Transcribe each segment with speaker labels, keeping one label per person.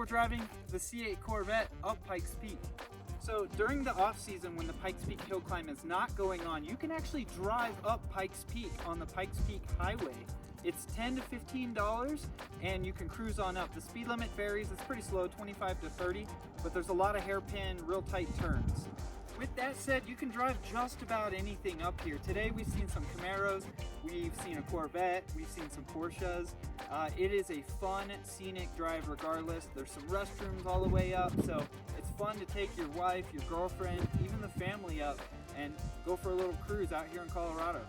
Speaker 1: driving the C8 Corvette up Pikes Peak. So during the off season when the Pikes Peak hill climb is not going on, you can actually drive up Pikes Peak on the Pikes Peak highway. It's $10 to $15 and you can cruise on up. The speed limit varies, it's pretty slow, 25 to 30, but there's a lot of hairpin, real tight turns. With that said, you can drive just about anything up here. Today we've seen some Camaros, we've seen a Corvette, we've seen some Porsches. It is a fun, scenic drive regardless. There's some restrooms all the way up, so it's fun to take your wife, your girlfriend, even the family up and go for a little cruise out here in Colorado.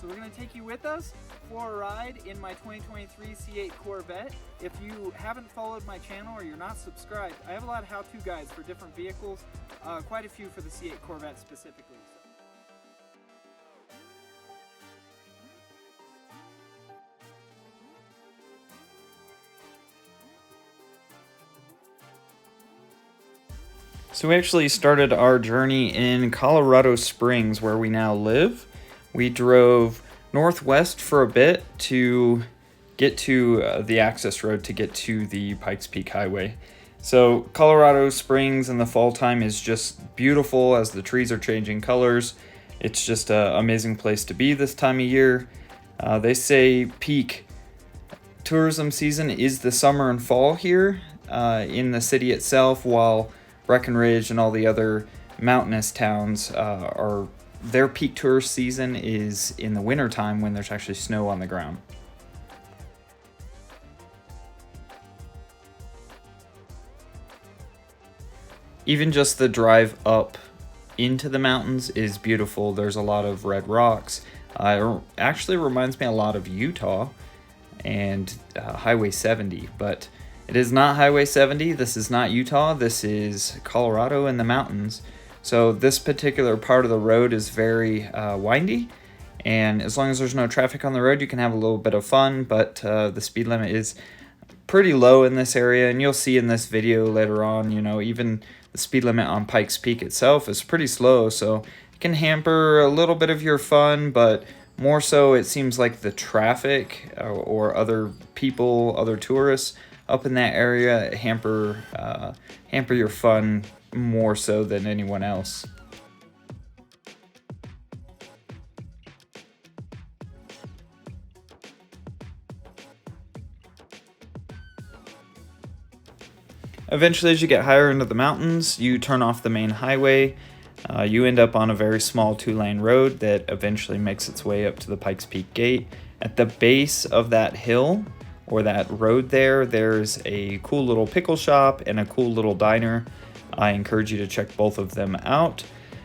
Speaker 1: So we're going to take you with us for a ride in my 2023 C8 Corvette. If you haven't followed my channel or you're not subscribed, I have a lot of how-to guides for different vehicles, quite a few for the C8 Corvette specifically. So we actually started our journey in Colorado Springs, where we now live. We drove northwest for a bit to get to the access road to get to the Pikes Peak Highway. So Colorado Springs in the fall time is just beautiful as the trees are changing colors. It's just an amazing place to be this time of year. They say peak tourism season is the summer and fall here in the city itself, while Breckenridge and all the other mountainous towns their peak tourist season is in the winter time when there's actually snow on the ground. Even just the drive up into the mountains is beautiful. There's a lot of red rocks. It actually reminds me a lot of Utah and Highway 70, but it is not Highway 70. This is not Utah. This is Colorado in the mountains. So this particular part of the road is very windy, and as long as there's no traffic on the road, you can have a little bit of fun, but the speed limit is pretty low in this area, and you'll see in this video later on, even the speed limit on Pikes Peak itself is pretty slow, so it can hamper a little bit of your fun, but more so it seems like the traffic or other people, other tourists up in that area hamper your fun more so than anyone else. Eventually, as you get higher into the mountains, you turn off the main highway. You end up on a very small 2-lane road that eventually makes its way up to the Pikes Peak Gate. At the base of that hill, or that road there's a cool little pickle shop and a cool little diner. I encourage you to check both of them out,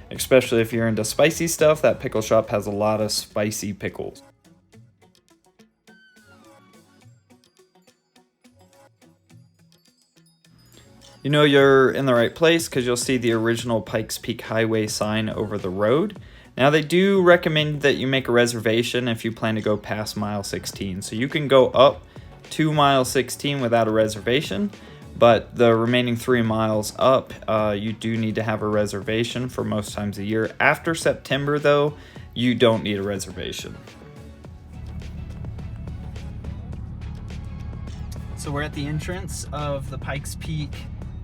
Speaker 1: especially if you're into spicy stuff. That pickle shop has a lot of spicy pickles. You know you're in the right place because you'll see the original Pikes Peak Highway sign over the road. Now they do recommend that you make a reservation if you plan to go past mile 16. So you can go up to mile 16 without a reservation, but the remaining 3 miles up, you do need to have a reservation for most times a year. After September, though, you don't need a reservation. So we're at the entrance of the Pikes Peak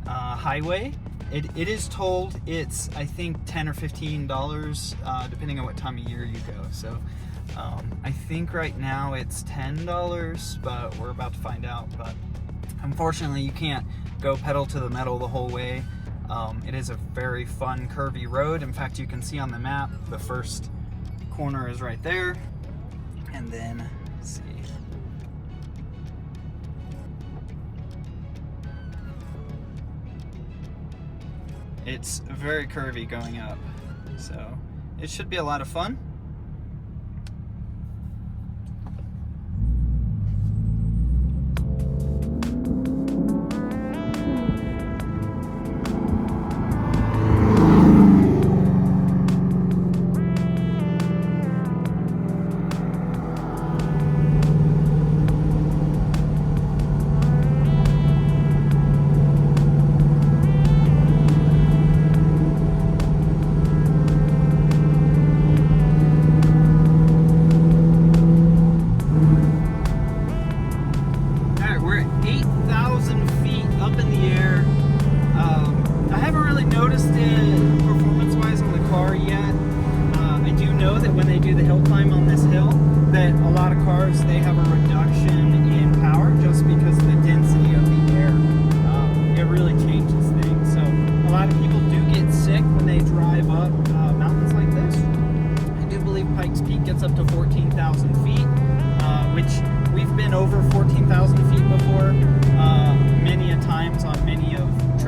Speaker 1: Highway. It is told it's, I think, $10 or $15, depending on what time of year you go. So I think right now it's $10, but we're about to find out. But unfortunately, you can't go pedal to the metal the whole way. It is a very fun, curvy road. In fact, you can see on the map, the first corner is right there. And then, let's see. It's very curvy going up, so it should be a lot of fun.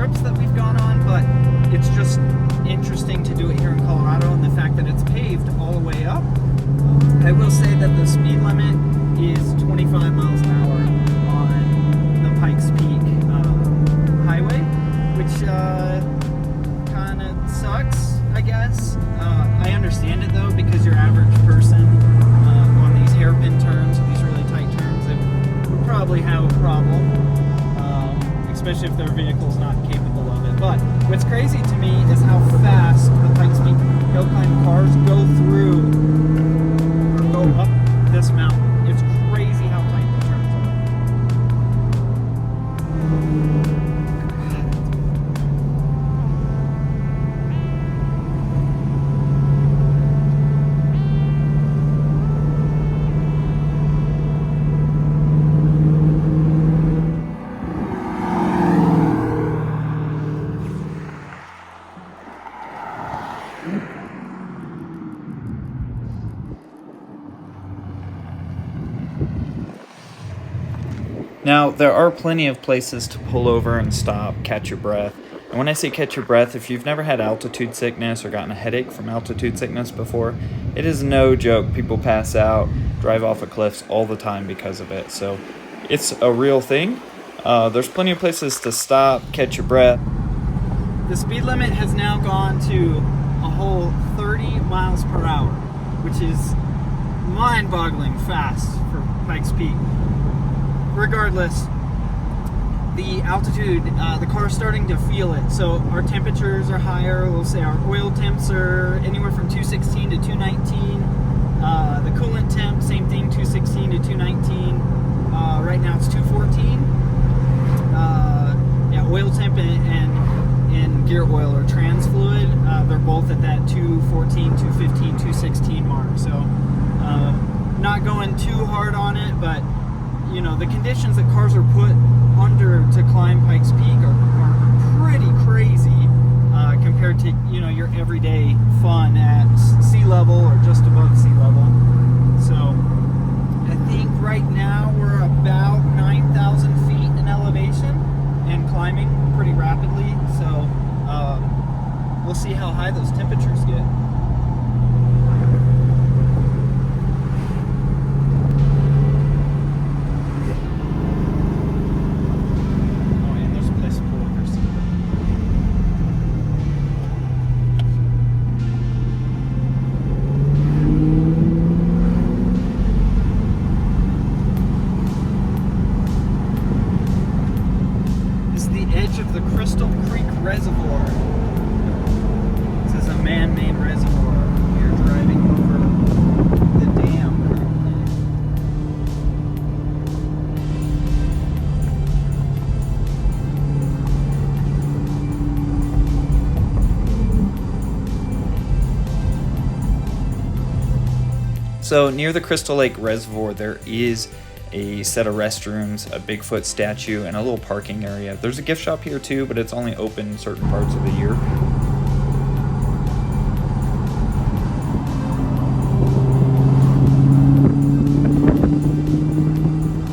Speaker 1: trips that we've gone on, but it's just interesting to do it here in Colorado, and the fact that it's paved all the way up. I will say that the speed limit is 25 miles an hour on the Pikes Peak highway, which kind of sucks, I guess. I understand it though, because your average person on these hairpin turns, these really tight turns, they would probably have a problem, especially if their vehicle's not capable of it. But what's crazy to me is how fast the Pikes Peak hill climb cars go up this mountain. It's crazy how tight the turns Now, there are plenty of places to pull over and stop, catch your breath. And when I say catch your breath, if you've never had altitude sickness or gotten a headache from altitude sickness before, it is no joke. People pass out, drive off of cliffs all the time because of it. So it's a real thing. There's plenty of places to stop, catch your breath. The speed limit has now gone to a whole 30 miles per hour, which is mind-boggling fast for Pikes Peak. Regardless, the altitude, the car's starting to feel it. So our temperatures are higher. We'll say our oil temps are anywhere from 216 to 219. The coolant temp, same thing, 216 to 219. Right now it's 214. Oil temp and gear oil or trans fluid, they're both at that 214, 215, 216 mark. So not going too hard on it, but you know, the conditions that cars are put under to climb Pikes Peak are pretty crazy compared to, you know, your everyday fun at sea level or just above sea level. So I think right now we're about 9,000 feet in elevation and climbing pretty rapidly. So we'll see how high those temperatures get. Reservoir. This is a man-made reservoir. We are driving over the dam currently. So near the Crystal Lake Reservoir, there is a set of restrooms, a Bigfoot statue, and a little parking area. There's a gift shop here too, but it's only open certain parts of the year.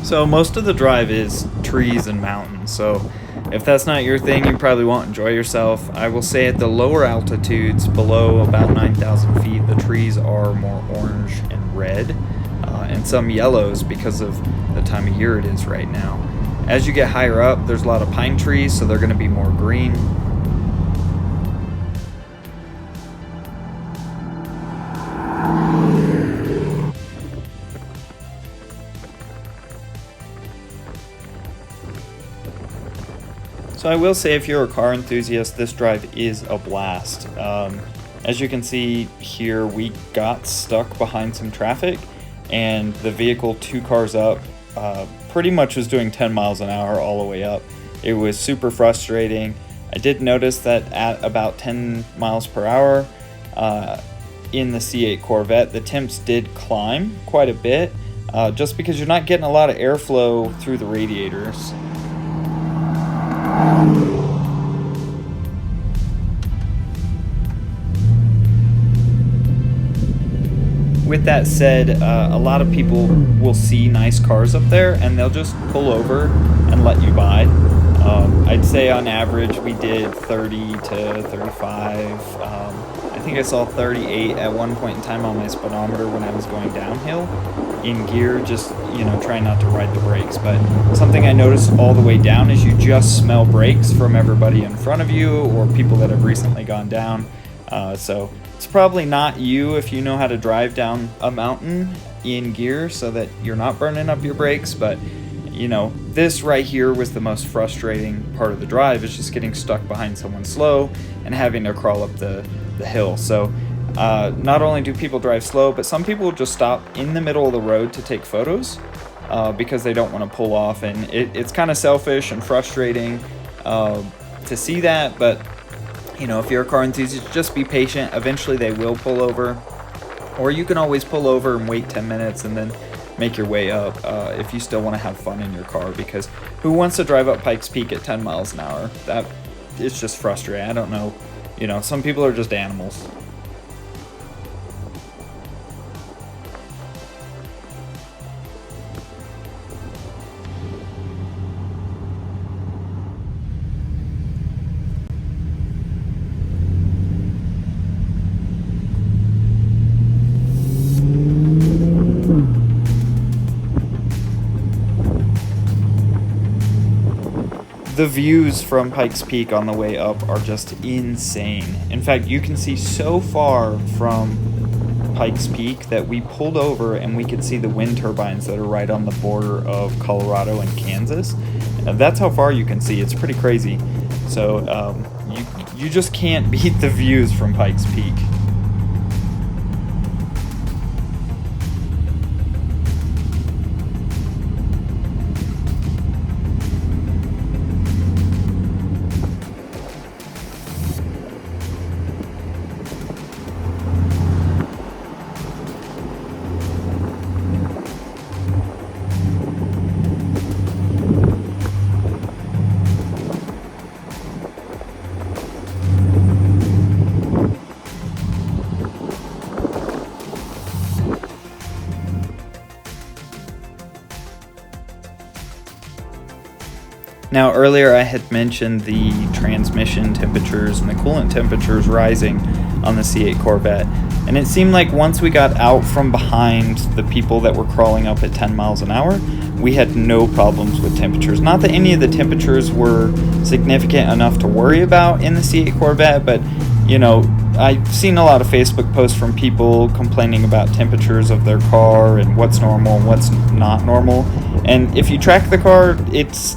Speaker 1: So most of the drive is trees and mountains, so if that's not your thing, you probably won't enjoy yourself. I will say at the lower altitudes, below about 9,000 feet, the trees are more orange and red. And some yellows because of the time of year it is right now. As you get higher up, there's a lot of pine trees, so they're going to be more green. So I will say, if you're a car enthusiast, this drive is a blast. As you can see here, we got stuck behind some traffic, and the vehicle 2 cars up pretty much was doing 10 miles an hour all the way up. It was super frustrating. I did notice that at about 10 miles per hour in the C8 Corvette, the temps did climb quite a bit, just because you're not getting a lot of airflow through the radiators. With that said, a lot of people will see nice cars up there and they'll just pull over and let you by.
Speaker 2: I'd say on average we did 30 to 35. I think I saw 38 at one point in time on my speedometer when I was going downhill in gear, just, trying not to ride the brakes. But something I noticed all the way down is you just smell brakes from everybody in front of you or people that have recently gone down. So it's probably not you if you know how to drive down a mountain in gear so that you're not burning up your brakes. But this right here was the most frustrating part of the drive, is just getting stuck behind someone slow and having to crawl up the hill. So not only do people drive slow, but some people will just stop in the middle of the road to take photos because they don't want to pull off. And it's kind of selfish and frustrating to see that. But, if you're a car enthusiast, just be patient. Eventually they will pull over. Or you can always pull over and wait 10 minutes and then make your way up if you still want to have fun in your car, because who wants to drive up Pikes Peak at 10 miles an hour? That it's just frustrating. I don't know. Some people are just animals. The views from Pikes Peak on the way up are just insane. In fact, you can see so far from Pikes Peak that we pulled over and we could see the wind turbines that are right on the border of Colorado and Kansas. That's how far you can see. It's pretty crazy. So you just can't beat the views from Pikes Peak. Now, earlier I had mentioned the transmission temperatures and the coolant temperatures rising on the C8 Corvette, and it seemed like once we got out from behind the people that were crawling up at 10 miles an hour, we had no problems with temperatures. Not that any of the temperatures were significant enough to worry about in the C8 Corvette, but I've seen a lot of Facebook posts from people complaining about temperatures of their car and what's normal and what's not normal. And if you track the car, it's,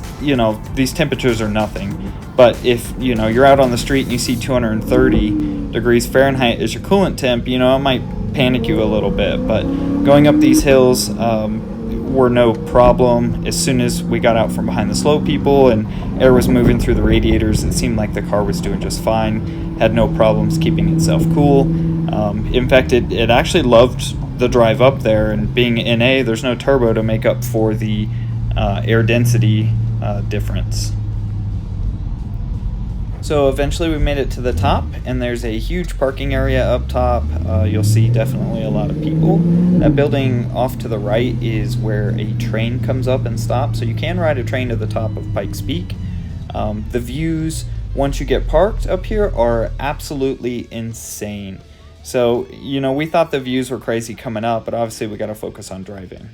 Speaker 2: these temperatures are nothing. But if, you're out on the street and you see 230 degrees Fahrenheit as your coolant temp, it might panic you a little bit. But going up these hills were no problem. As soon as we got out from behind the slow people and air was moving through the radiators, it seemed like the car was doing just fine. Had no problems keeping itself cool. In fact, it actually loved the drive up there, and being NA, there's no turbo to make up for the air density difference. So eventually we made it to the top, and there's a huge parking area up top. You'll see definitely a lot of people. That building off to the right is where a train comes up and stops, so you can ride a train to the top of Pikes Peak. The views, once you get parked up here, are absolutely insane. So, we thought the views were crazy coming up, but obviously we got to focus on driving.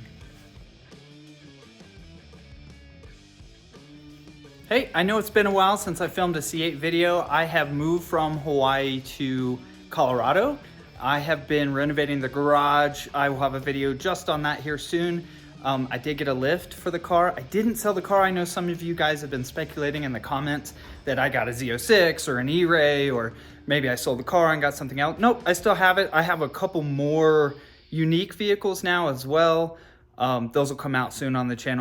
Speaker 1: Hey, I know it's been a while since I filmed a C8 video. I have moved from Hawaii to Colorado. I have been renovating the garage. I will have a video just on that here soon. I did get a lift for the car. I didn't sell the car. I know some of you guys have been speculating in the comments that I got a Z06 or an E-Ray, or maybe I sold the car and got something else. Nope, I still have it. I have a couple more unique vehicles now as well. Those will come out soon on the channel.